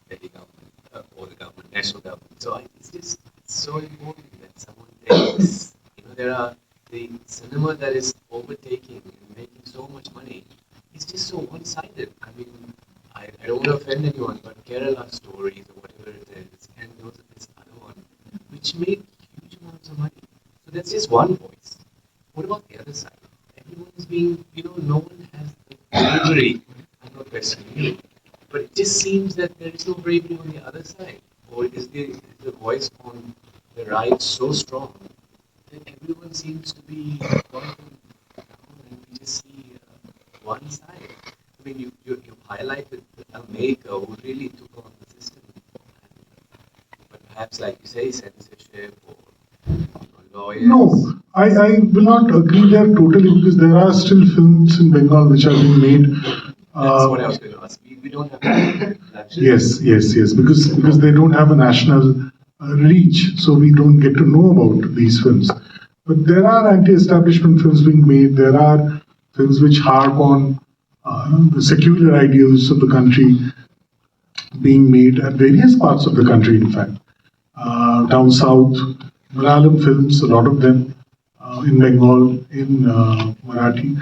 Delhi government or the government, national government. So it's just so important that someone takes, there are the cinema that is overtaking and making so much money. It's just so one-sided. I mean, I don't want to offend anyone, but Kerala stories or whatever it is, and this other one, which make huge amounts of money. So that's just one voice. What about the other side? Everyone is being, no one has the bravery. I'm not questioning you, but it just seems that there is no bravery on the other side. Or is the voice on the right so strong that everyone seems to be going down, and we just see one side? I mean, you highlighted a maker who really took on the system, but perhaps, like you say, censorship or lawyers. No, I will not agree there totally, because there are still films in Bengal which are being made. That's what I was going to ask. We don't have that. Yes, because they don't have a national reach, so we don't get to know about these films. But there are anti-establishment films being made. There are films which harp on the secular ideals of the country being made at various parts of the country, in fact. Down south, Malayalam films, a lot of them. in Bengal, in Marathi.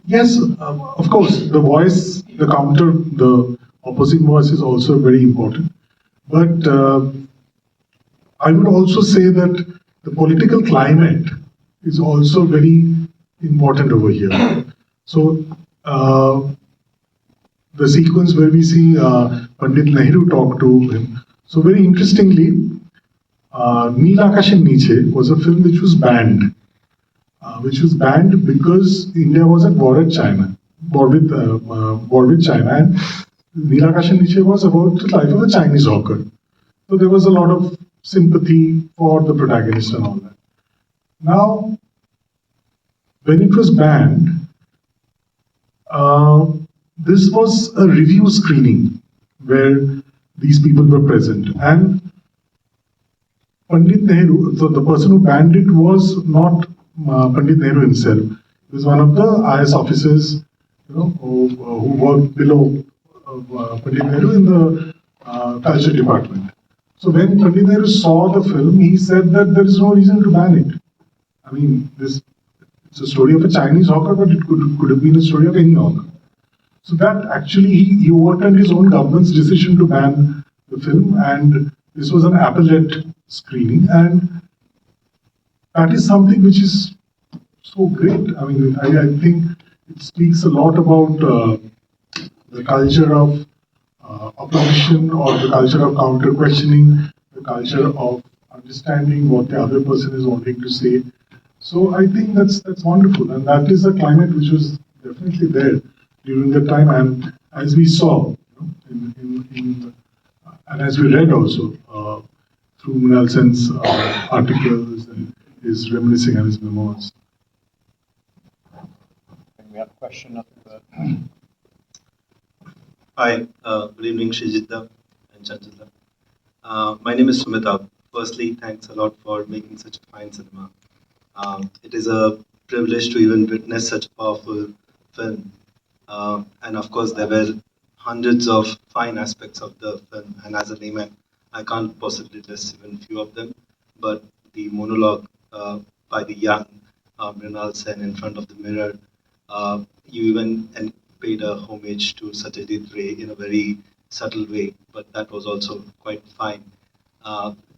Yes, of course, the voice, the counter, the opposing voice is also very important. But I would also say that the political climate is also very important over here. So the sequence where we see Pandit Nehru talk to him. So very interestingly, Neel Akashen Niche was a film which was banned because India was at war with China, and Neel Akashen Niche was about the life of a Chinese hawker. So there was a lot of sympathy for the protagonist and all that. Now, when it was banned, this was a review screening where these people were present, and Pandit Nehru, so the person who banned it was not Pandit Nehru himself. He was one of the IS officers, who worked below Pandit Nehru in the culture department. So when Pandit Nehru saw the film, he said that there is no reason to ban it. I mean, it's a story of a Chinese hawker, but it could have been a story of any hawker. So that actually he overturned his own government's decision to ban the film, and this was an appellate screening, and that is something which is so great. I mean, I think it speaks a lot about the culture of opposition, or the culture of counter questioning, the culture of understanding what the other person is wanting to say. So I think that's wonderful, and that is a climate which was definitely there during that time, and as we saw, and as we read also through Mrinal Sen's articles and his reminiscing and his memoirs. We have a question of Hi, good evening, Srijit and Chanchal. My name is Sumita. Firstly, thanks a lot for making such a fine cinema. It is a privilege to even witness such a powerful film. And of course, there were hundreds of fine aspects of the film. And as a layman, I can't possibly list even few of them. But the monologue by the young Mrinal Sen in front of the mirror, you even paid a homage to Satyajit Ray in a very subtle way, but that was also quite fine.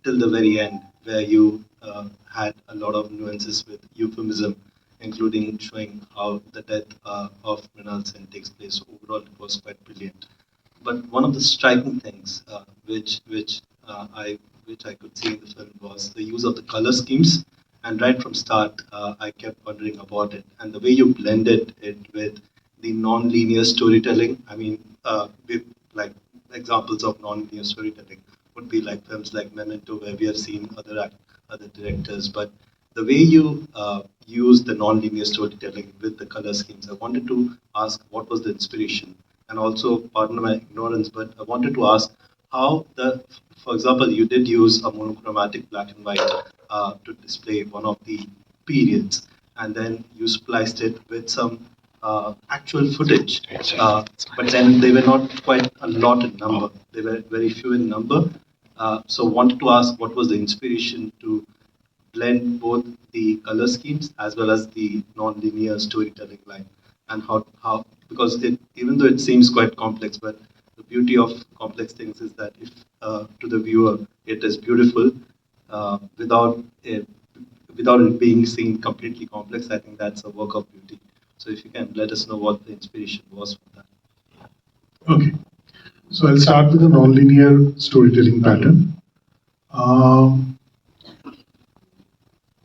Till the very end, where you had a lot of nuances with euphemism, including showing how the death of Mrinal Sen takes place. Overall, it was quite brilliant. But one of the striking things which I could see in the film was the use of the color schemes. And right from start, I kept wondering about it, and the way you blended it with the non-linear storytelling. I mean, with like examples of non-linear storytelling would be like films like Memento, where we have seen other directors. But the way you use the non-linear storytelling with the color schemes, I wanted to ask what was the inspiration, and also pardon my ignorance, but I wanted to ask how for example, you did use a monochromatic black and white to display one of the periods, and then you spliced it with some actual footage, but then they were not quite a lot in number. They were very few in number. So wanted to ask what was the inspiration to blend both the color schemes as well as the non-linear storytelling line, and how because even though it seems quite complex, but the beauty of complex things is that if to the viewer it is beautiful without it being seen completely complex, I think that's a work of beauty. So if you can let us know what the inspiration was for that. Okay, so I'll start with a non-linear storytelling pattern.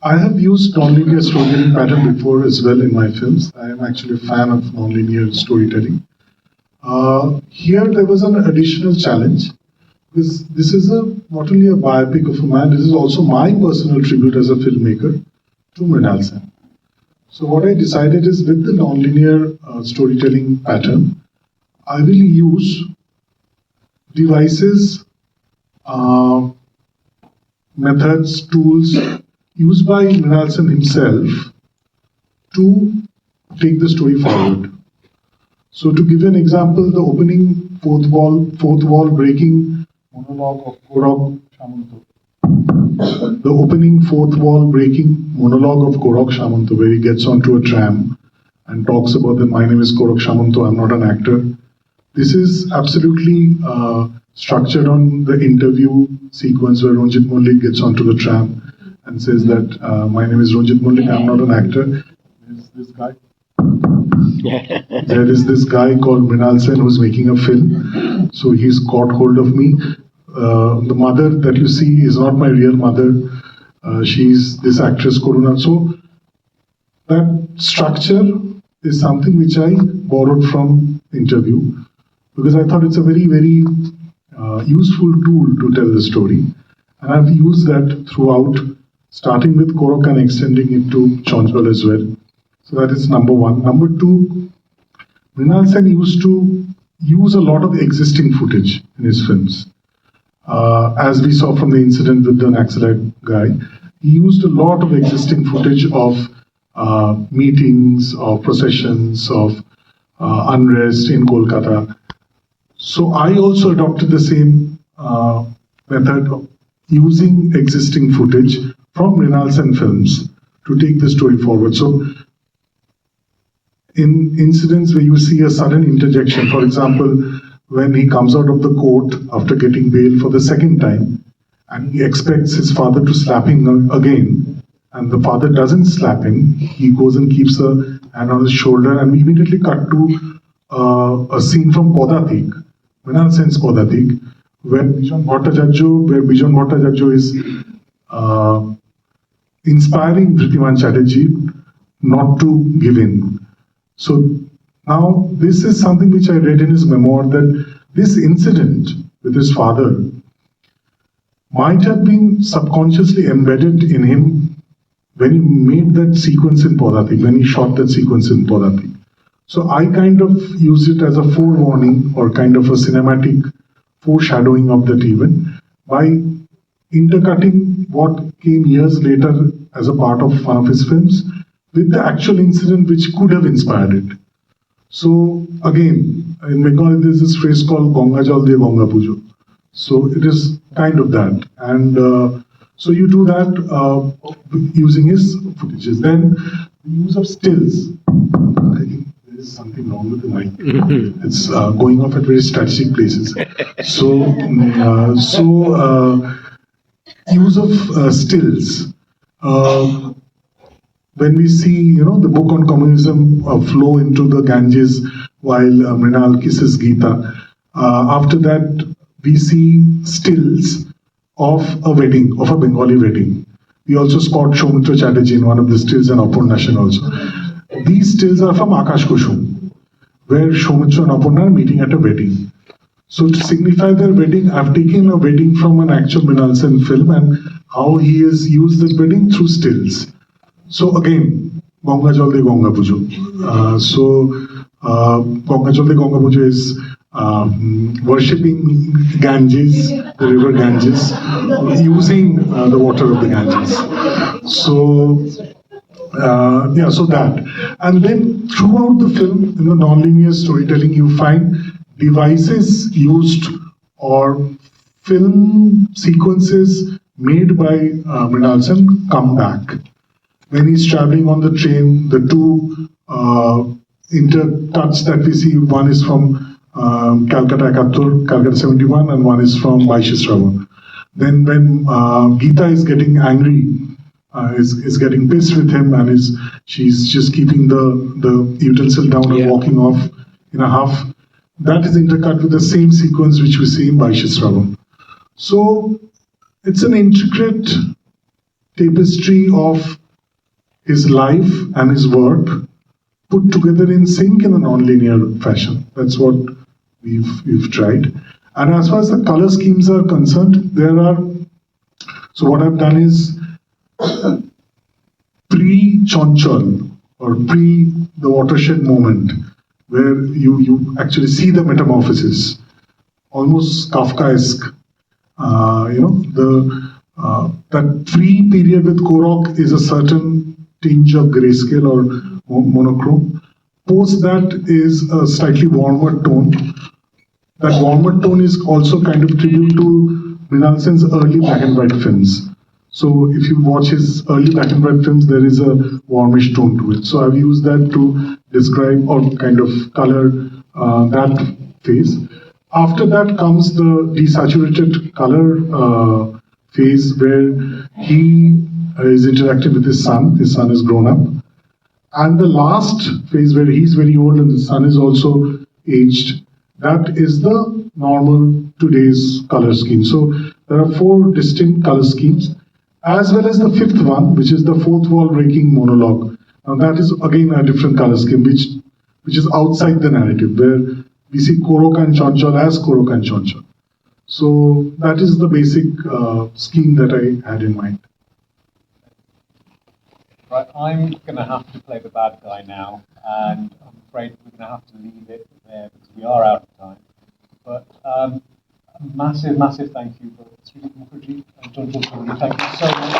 I have used non-linear storytelling pattern before as well in my films. I am actually a fan of non-linear storytelling. Here there was an additional challenge, because this is not only a biopic of a man, this is also my personal tribute as a filmmaker to Mrinal Sen. So what I decided is, with the non-linear storytelling pattern, I will use devices, methods, tools used by Mrinal Sen himself to take the story forward. So to give an example, the opening fourth wall breaking monologue of Gaurav Shamanto. the opening fourth wall breaking monologue of Korak Shamanto, where he gets onto a tram and talks about that my name is Korak Shamanto, I'm not an actor. This is absolutely structured on the interview sequence where Ranjit Mullik gets onto the tram and says that my name is Ranjit Mullik, I'm not an actor. There's this guy. There is this guy called Mrinal Sen who's making a film. So he's caught hold of me. The mother that you see is not my real mother. She's this actress Koruna. So that structure is something which I borrowed from interview because I thought it's a very, very useful tool to tell the story. And I've used that throughout, starting with Korak and extending it to Chanchal as well. So that is number one. Number two, Mrinal Sen used to use a lot of existing footage in his films. As we saw from the incident with the Naxalite guy, he used a lot of existing footage of meetings, of processions, of unrest in Kolkata. So I also adopted the same method of using existing footage from Mrinal Sen films to take the story forward. So in incidents where you see a sudden interjection, for example, when he comes out of the court after getting bail for the second time, and he expects his father to slap him again, and the father doesn't slap him, he goes and keeps a hand on his shoulder, and we immediately cut to a scene from Padatik, Mrinal Sen's Padatik, where Bijon Bhattacharya is inspiring Dhritimani Chatterjee not to give in. So now this is something which I read in his memoir, that this incident with his father might have been subconsciously embedded in him when he made that sequence in Padatik, when he shot that sequence in Padatik. So I kind of use it as a forewarning or kind of a cinematic foreshadowing of that event by intercutting what came years later as a part of one of his films with the actual incident which could have inspired it. So again, in Bengali there's this phrase called Ganga Jal Diye Ganga Pujo. So it is kind of that. And so you do that using his footages. Then the use of stills. I think there is something wrong with the mic. It's going off at very strategic places. So use of stills. When we see, the book on communism flow into the Ganges while Mrinal kisses Geeta, after that we see stills of a wedding, of a Bengali wedding. We also spot Soumitra Chatterjee in one of the stills and Aparna Sen also. These stills are from Akash Kushum, where Soumitra and Aparna are meeting at a wedding. So to signify their wedding, I've taken a wedding from an actual Mrinal Sen film and how he has used that wedding through stills. So again, Ganga Jal De Ganga Pujo. Ganga Jal De Ganga Pujo is worshipping Ganges, the river Ganges, using the water of the Ganges. So that. And then throughout the film, in the non-linear storytelling, you find devices used or film sequences made by Mrinal Sen come back. When he's traveling on the train, the two intercuts that we see, one is from Calcutta 71, and one is from Vaishishravan. Then when Geeta is getting angry, is getting pissed with him, and she's just keeping the utensil down and walking off in a huff, that is intercut with the same sequence which we see in Vaishishravan. So it's an intricate tapestry of his life and his work put together in sync in a non-linear fashion. That's what we've tried. And as far as the color schemes are concerned, so what I've done is pre-Chanchal or pre the watershed moment, where you actually see the metamorphosis, almost Kafkaesque. That free period with Korak is a certain tinge of grayscale or monochrome. Post that is a slightly warmer tone. That warmer tone is also kind of tribute to Mrinal Sen's early black and white films. So if you watch his early black and white films, there is a warmish tone to it. So I've used that to describe or kind of color that phase. After that comes the desaturated color phase where he is interacting with his son. His son is grown up. And the last phase where he's very old and the son is also aged, that is the normal today's color scheme. So there are 4 distinct color schemes, as well as the 5th one, which is the fourth wall breaking monologue. Now that is again a different color scheme, which is outside the narrative, where we see Korok and Chanchal as Korok and Chanchal. So that is the basic scheme that I had in mind. Right, I'm going to have to play the bad guy now, and I'm afraid we're going to have to leave it there because we are out of time. But massive, massive thank you for Srijit Mukherji and Chanchal Chowdhury. Thank you so much.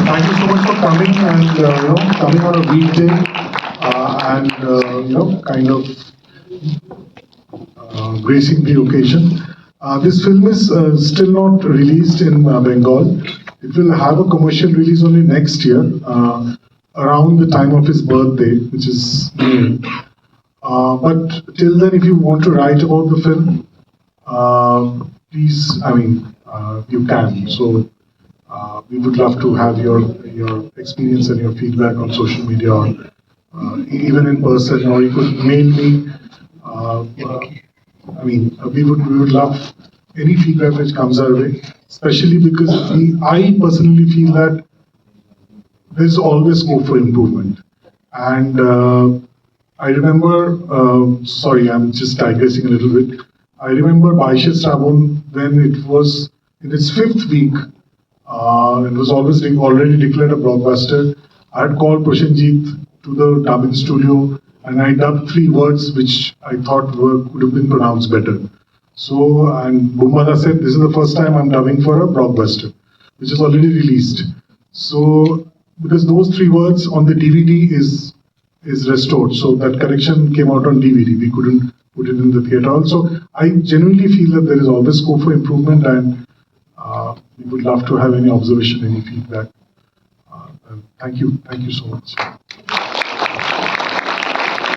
Thank you so much for coming and coming on a weekday and kind of gracing the occasion. This film is still not released in Bengal. It will have a commercial release only next year, around the time of his birthday, which is May. But till then, if you want to write about the film, please, you can. So we would love to have your experience and your feedback on social media, or even in person, or you could mail me. We would love any feedback which comes our way, especially because I personally feel that there's always scope for improvement. And I remember, sorry, I'm just digressing a little bit. I remember Baishe Strabon, when it was in its 5th week, it was already declared a blockbuster. I had called Prashanjit to the dubbing studio, and I dubbed 3 words which I thought could have been pronounced better. So, and Bumbala said, this is the first time I'm dubbing for a blockbuster, which is already released. So, because those 3 words on the DVD is restored, so that correction came out on DVD. We couldn't put it in the theatre. Also, I genuinely feel that there is always scope for improvement, and we would love to have any observation, any feedback. Thank you so much.